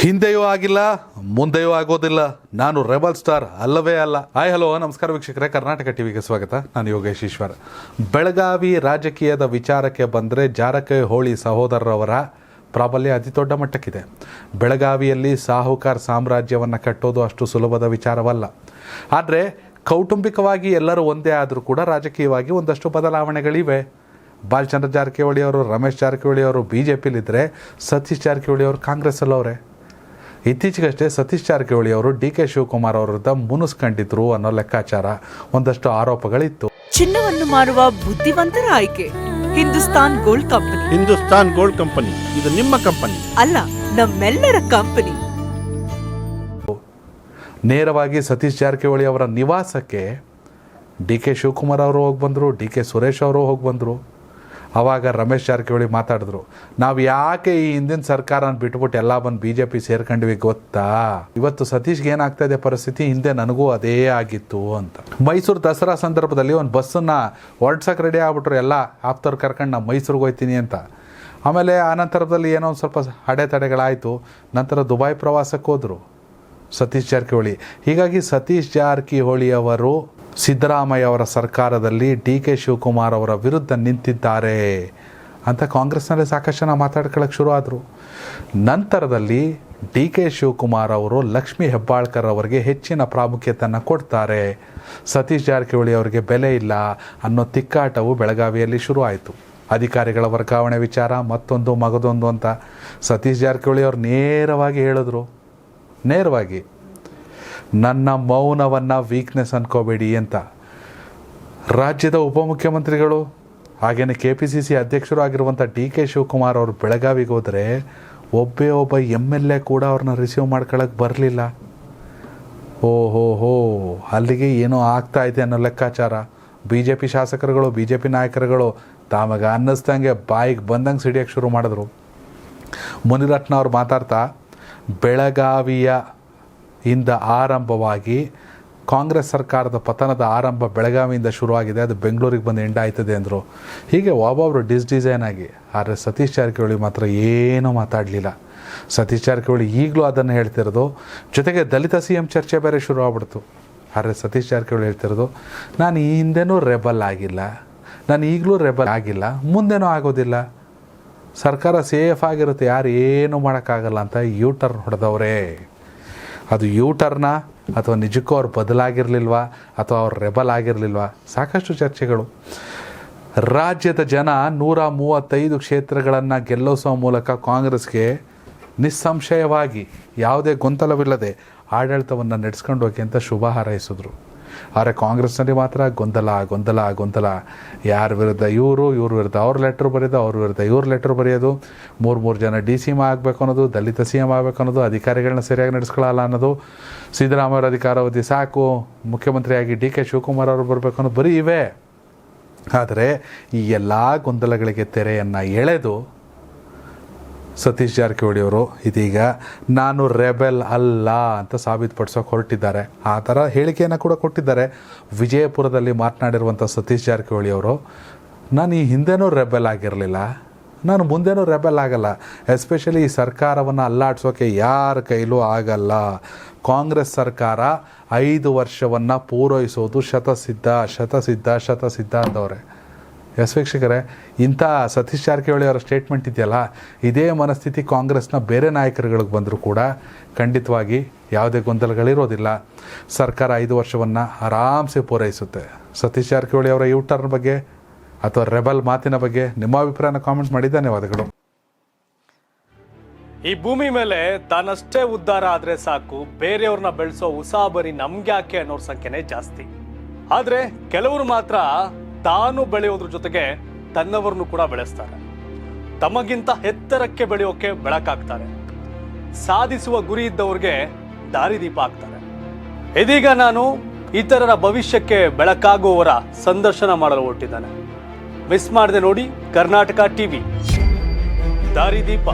ಹಿಂದೆಯೂ ಆಗಿಲ್ಲ, ಮುಂದೆಯೂ ಆಗೋದಿಲ್ಲ. ನಾನು ರೆಬಲ್ ಸ್ಟಾರ್ ಅಲ್ಲವೇ ಅಲ್ಲ. ಹಾಯ್ ಹಲೋ ನಮಸ್ಕಾರ ವೀಕ್ಷಕರೇ, ಕರ್ನಾಟಕ ಟಿವಿಗೆ ಸ್ವಾಗತ. ನಾನು ಯೋಗೇಶ್ ಈಶ್ವರ್. ಬೆಳಗಾವಿ ರಾಜಕೀಯದ ವಿಚಾರಕ್ಕೆ ಬಂದರೆ ಜಾರಕಿಹೊಳಿ ಸಹೋದರರವರ ಪ್ರಾಬಲ್ಯ ಅತಿ ದೊಡ್ಡ ಮಟ್ಟಕ್ಕಿದೆ. ಬೆಳಗಾವಿಯಲ್ಲಿ ಸಾಹುಕಾರ್ ಸಾಮ್ರಾಜ್ಯವನ್ನು ಕಟ್ಟೋದು ಅಷ್ಟು ಸುಲಭದ ವಿಚಾರವಲ್ಲ. ಆದರೆ ಕೌಟುಂಬಿಕವಾಗಿ ಎಲ್ಲರೂ ಒಂದೇ ಆದರೂ ಕೂಡ ರಾಜಕೀಯವಾಗಿ ಒಂದಷ್ಟು ಬದಲಾವಣೆಗಳಿವೆ. ಬಾಲಚಂದ್ರ ಜಾರಕಿಹೊಳಿ ಅವರು, ರಮೇಶ್ ಜಾರಕಿಹೊಳಿ ಅವರು BJPಲಿದ್ದರೆ ಸತೀಶ್ ಜಾರಕಿಹೊಳಿ ಅವರು ಕಾಂಗ್ರೆಸ್ಸಲ್ಲವರೇ. ಇತ್ತೀಚೆಗಷ್ಟೇ ಸತೀಶ್ ಜಾರಕಿಹೊಳಿ ಅವರು DK ಶಿವಕುಮಾರ್ ಅವರ ವಿರುದ್ಧ ಮುನಿಸ್ಕೊಂಡಿದ್ರು ಅನ್ನೋ ಲೆಕ್ಕಾಚಾರ, ಒಂದಷ್ಟು ಆರೋಪಗಳಿತ್ತು. ಚಿನ್ನವನ್ನು ಮಾರುವ ಬುದ್ಧಿವಂತರ ಆಯ್ಕೆ Hindustan gold company. Hindustan gold company ಇದು ನಿಮ್ಮ ಕಂಪನಿ ಅಲ್ಲ, ನಮ್ಮೆಲ್ಲರ ಕಂಪನಿ. ನೇರವಾಗಿ ಸತೀಶ್ ಜಾರಕಿಹೊಳಿ ಅವರ ನಿವಾಸಕ್ಕೆ DK ಶಿವಕುಮಾರ್ ಅವರು ಹೋಗಿ ಬಂದರು, DK ಸುರೇಶ್ ಅವರು ಹೋಗಿ ಬಂದರು. ಆವಾಗ ರಮೇಶ್ ಜಾರಕಿಹೊಳಿ ಮಾತಾಡಿದ್ರು, ನಾವು ಯಾಕೆ ಈ ಹಿಂದಿನ ಸರ್ಕಾರನ ಬಿಟ್ಬಿಟ್ಟು ಎಲ್ಲ ಬಂದು BJP ಸೇರ್ಕೊಂಡ್ವಿ ಗೊತ್ತಾ? ಇವತ್ತು ಸತೀಶ್ಗೆ ಏನಾಗ್ತಾ ಇದೆ ಪರಿಸ್ಥಿತಿ, ಹಿಂದೆ ನನಗೂ ಅದೇ ಆಗಿತ್ತು ಅಂತ. ಮೈಸೂರು ದಸರಾ ಸಂದರ್ಭದಲ್ಲಿ ಒಂದು ಬಸ್ಸನ್ನು ಹೊರಡ್ಸಕ್ಕೆ ರೆಡಿ ಆಗ್ಬಿಟ್ರು, ಎಲ್ಲ ಆಪ್ತವ್ರು ಕರ್ಕೊಂಡು ನಾನು ಮೈಸೂರಿಗೆ ಹೋಗ್ತೀನಿ ಅಂತ. ಆಮೇಲೆ ಆ ನಂತರದಲ್ಲಿ ಏನೋ ಒಂದು ಸ್ವಲ್ಪ ಅಡೆತಡೆಗಳಾಯಿತು. ನಂತರ ದುಬೈ ಪ್ರವಾಸಕ್ಕೆ ಹೋದರು ಸತೀಶ್ ಜಾರಕಿಹೊಳಿ. ಹೀಗಾಗಿ ಸತೀಶ್ ಜಾರಕಿಹೊಳಿ ಅವರು ಸಿದ್ದರಾಮಯ್ಯ ಅವರ ಸರ್ಕಾರದಲ್ಲಿ DK ಶಿವಕುಮಾರ್ ಅವರ ವಿರುದ್ಧ ನಿಂತಿದ್ದಾರೆ ಅಂತ ಕಾಂಗ್ರೆಸ್ನಲ್ಲಿ ಸಾಕಷ್ಟು ಜನ ಮಾತಾಡ್ಕೊಳ್ಳೋಕೆ ಶುರು ಆದರು. ನಂತರದಲ್ಲಿ DK ಶಿವಕುಮಾರ್ ಅವರು ಲಕ್ಷ್ಮೀ ಹೆಬ್ಬಾಳ್ಕರ್ ಅವರಿಗೆ ಹೆಚ್ಚಿನ ಪ್ರಾಮುಖ್ಯತೆಯನ್ನು ಕೊಡ್ತಾರೆ, ಸತೀಶ್ ಜಾರಕಿಹೊಳಿ ಅವರಿಗೆ ಬೆಲೆ ಇಲ್ಲ ಅನ್ನೋ ತಿಕ್ಕಾಟವು ಬೆಳಗಾವಿಯಲ್ಲಿ ಶುರು ಆಯಿತು. ಅಧಿಕಾರಿಗಳ ವರ್ಗಾವಣೆ ವಿಚಾರ ಮತ್ತೊಂದು ಮಗದೊಂದು ಅಂತ ಸತೀಶ್ ಜಾರಕಿಹೊಳಿ ಅವರು ನೇರವಾಗಿ ಹೇಳಿದ್ರು, ನೇರವಾಗಿ ನನ್ನ ಮೌನವನ್ನು ವೀಕ್ನೆಸ್ ಅನ್ಕೋಬೇಡಿ ಅಂತ. ರಾಜ್ಯದ ಉಪಮುಖ್ಯಮಂತ್ರಿಗಳು ಹಾಗೆಯೇ KPCC ಅಧ್ಯಕ್ಷರು ಆಗಿರುವಂಥ DK ಶಿವಕುಮಾರ್ ಅವರು ಬೆಳಗಾವಿಗೆ ಹೋದರೆ ಒಬ್ಬ MLA ಕೂಡ ಅವ್ರನ್ನ ರಿಸೀವ್ ಮಾಡ್ಕೊಳ್ಳೋಕೆ ಬರಲಿಲ್ಲ. ಓಹೋ, ಅಲ್ಲಿಗೆ ಏನೋ ಆಗ್ತಾ ಇದೆ ಅನ್ನೋ ಲೆಕ್ಕಾಚಾರ. BJP ಶಾಸಕರುಗಳು, BJP ನಾಯಕರುಗಳು ತಾಮಗೆ ಅನ್ನಿಸ್ದಂಗೆ ಬಾಯಿಗೆ ಬಂದಂಗೆ ಸಿಡಿಯೋಕ್ಕೆ ಶುರು ಮಾಡಿದ್ರು. ಮುನಿರತ್ನ ಅವ್ರು ಮಾತಾಡ್ತಾ, ಬೆಳಗಾವಿಯ ಇಂದ ಆರಂಭವಾಗಿ ಕಾಂಗ್ರೆಸ್ ಸರ್ಕಾರದ ಪತನದ ಆರಂಭ ಬೆಳಗಾವಿಯಿಂದ ಶುರುವಾಗಿದೆ, ಅದು ಬೆಂಗಳೂರಿಗೆ ಬಂದು ಎಂಡ್ ಆಯ್ತದೆ ಅಂದರು. ಹೀಗೆ ಒಬ್ಬೊಬ್ಬರು ಡಿಸೈನ್ ಆಗಿ. ಆದರೆ ಸತೀಶ್ ಜಾರಕಿಹೊಳಿ ಮಾತ್ರ ಏನೂ ಮಾತಾಡಲಿಲ್ಲ. ಸತೀಶ್ ಜಾರಕಿಹೊಳಿ ಈಗಲೂ ಅದನ್ನು ಹೇಳ್ತಿರೋದು, ಜೊತೆಗೆ ದಲಿತ CM ಚರ್ಚೆ ಬೇರೆ ಶುರು ಆಗ್ಬಿಡ್ತು. ಆದರೆ ಸತೀಶ್ ಜಾರಕಿಹೊಳಿ ಹೇಳ್ತಿರೋದು, ನಾನು ಈ ಹಿಂದೆನೂ ರೆಬಲ್ ಆಗಿಲ್ಲ, ನಾನು ಈಗಲೂ ರೆಬಲ್ ಆಗಿಲ್ಲ, ಮುಂದೆನೂ ಆಗೋದಿಲ್ಲ, ಸರ್ಕಾರ ಸೇಫ್ ಆಗಿರುತ್ತೆ, ಯಾರು ಏನೂ ಮಾಡೋಕ್ಕಾಗಲ್ಲ ಅಂತ ಟರ್ನ್ ಹೊಡೆದವರೇ. ಅದು ಟರ್ನ ಅಥವಾ ನಿಜಕ್ಕೂ ಅವ್ರು ಬದಲಾಗಿರಲಿಲ್ವಾ ಅಥವಾ ಅವ್ರು ರೆಬಲ್ ಆಗಿರಲಿಲ್ವಾ? ಸಾಕಷ್ಟು ಚರ್ಚೆಗಳು. ರಾಜ್ಯದ ಜನ 135 ಕ್ಷೇತ್ರಗಳನ್ನು ಗೆಲ್ಲಿಸುವ ಮೂಲಕ ಕಾಂಗ್ರೆಸ್ಗೆ ನಿಸ್ಸಂಶಯವಾಗಿ ಯಾವುದೇ ಗೊಂದಲವಿಲ್ಲದೆ ಆಡಳಿತವನ್ನು ನಡೆಸ್ಕೊಂಡು ಹೋಗಿ ಅಂತ ಶುಭ ಹಾರೈಸಿದ್ರು. ಆದರೆ ಕಾಂಗ್ರೆಸ್ನಲ್ಲಿ ಮಾತ್ರ ಗೊಂದಲ. ಯಾರ ವಿರುದ್ಧ ಇವ್ರ ವಿರುದ್ಧ ಅವ್ರ ಲೆಟ್ರ್ ಬರೆಯೋದು, ಅವ್ರ ವಿರುದ್ಧ ಇವ್ರ ಲೆಟ್ರ್ ಬರೆಯೋದು, 3 ಜನ DCM ಆಗಬೇಕು ಅನ್ನೋದು, ದಲಿತ CM ಆಗಬೇಕು ಅನ್ನೋದು, ಅಧಿಕಾರಿಗಳನ್ನ ಸರಿಯಾಗಿ ನಡೆಸ್ಕೊಳ್ಳಲ್ಲ ಅನ್ನೋದು, ಸಿದ್ದರಾಮಯ್ಯ ಅವರ ಅಧಿಕಾರಾವಧಿ ಸಾಕು, ಮುಖ್ಯಮಂತ್ರಿಯಾಗಿ DK ಶಿವಕುಮಾರ್ ಅವರು ಬರಬೇಕು ಅನ್ನೋದು ಬರೀ ಇವೆ. ಆದರೆ ಈ ಎಲ್ಲ ಗೊಂದಲಗಳಿಗೆ ತೆರೆಯನ್ನು ಎಳೆದು ಸತೀಶ್ ಜಾರಕಿಹೊಳಿ ಅವರು ಇದೀಗ ನಾನು ರೆಬೆಲ್ ಅಲ್ಲ ಅಂತ ಸಾಬೀತುಪಡಿಸೋಕೆ ಹೊರಟಿದ್ದಾರೆ. ಆ ಥರ ಹೇಳಿಕೆಯನ್ನು ಕೂಡ ಕೊಟ್ಟಿದ್ದಾರೆ. ವಿಜಯಪುರದಲ್ಲಿ ಮಾತನಾಡಿರುವಂಥ ಸತೀಶ್ ಜಾರಕಿಹೊಳಿ ಅವರು, ನಾನು ಈ ಹಿಂದೆನೂ ರೆಬೆಲ್ ಆಗಿರಲಿಲ್ಲ, ನಾನು ಮುಂದೆನೂ ರೆಬೆಲ್ ಆಗಲ್ಲ, ಎಸ್ಪೆಷಲಿ ಈ ಸರ್ಕಾರವನ್ನು ಅಲ್ಲಾಡಿಸೋಕೆ ಯಾರ ಕೈಲೂ ಆಗಲ್ಲ. ಕಾಂಗ್ರೆಸ್ ಸರ್ಕಾರ 5 ವರ್ಷವನ್ನು ಪೂರೈಸೋದು ಶತಸಿದ್ಧ ಅಂದವ್ರೆ. ವೀಕ್ಷಕರೇ, ಇಂಥ ಸತೀಶ್ ಜಾರಕಿಹೊಳಿ ಅವರ ಸ್ಟೇಟ್ಮೆಂಟ್ ಇದೆಯಲ್ಲ, ಇದೇ ಮನಸ್ಥಿತಿ ಕಾಂಗ್ರೆಸ್ನ ಬೇರೆ ನಾಯಕರುಗಳಿಗೆ ಬಂದರೂ ಕೂಡ ಖಂಡಿತವಾಗಿ ಯಾವುದೇ ಗೊಂದಲಗಳಿರೋದಿಲ್ಲ. ಸರ್ಕಾರ 5 ವರ್ಷವನ್ನು ಆರಾಮ್ಸೆ ಪೂರೈಸುತ್ತೆ. ಸತೀಶ್ ಜಾರಕಿಹೊಳಿ ಅವರ ಟರ್ನ್ ಬಗ್ಗೆ ಅಥವಾ ರೆಬಲ್ ಮಾತಿನ ಬಗ್ಗೆ ನಿಮ್ಮ ಅಭಿಪ್ರಾಯನ ಕಾಮೆಂಟ್ ಮಾಡಿ. ಧನ್ಯವಾದಗಳು. ಈ ಭೂಮಿ ಮೇಲೆ ತಾನಷ್ಟೇ ಉದ್ಧಾರ ಆದ್ರೆ ಸಾಕು, ಬೇರೆಯವ್ರನ್ನ ಬೆಳೆಸೋ ಉಸಾಬರಿ ನಮ್ಗ್ಯಾಕೆ ಅನ್ನೋರ್ ಸಂಖ್ಯೆನೇ ಜಾಸ್ತಿ. ಆದ್ರೆ ಕೆಲವರು ಮಾತ್ರ ತಾನು ಬೆಳೆಯೋದ್ರ ಜೊತೆಗೆ ತನ್ನವರನ್ನು ಕೂಡ ಬೆಳೆಸ್ತಾರೆ. ತಮಗಿಂತ ಎತ್ತರಕ್ಕೆ ಬೆಳೆಯೋಕೆ ಬೆಳಕಾಗ್ತಾರೆ. ಸಾಧಿಸುವ ಗುರಿ ಇದ್ದವ್ರಿಗೆ ದಾರಿದೀಪ ಆಗ್ತಾರೆ. ಇದೀಗ ನಾನು ಇತರರ ಭವಿಷ್ಯಕ್ಕೆ ಬೆಳಕಾಗುವವರ ಸಂದರ್ಶನ ಮಾಡಲು ಹೊರಟಿದ್ದಾನೆ. ಮಿಸ್ ಮಾಡದೆ ನೋಡಿ ಕರ್ನಾಟಕ ಟಿವಿ ದಾರಿದೀಪ.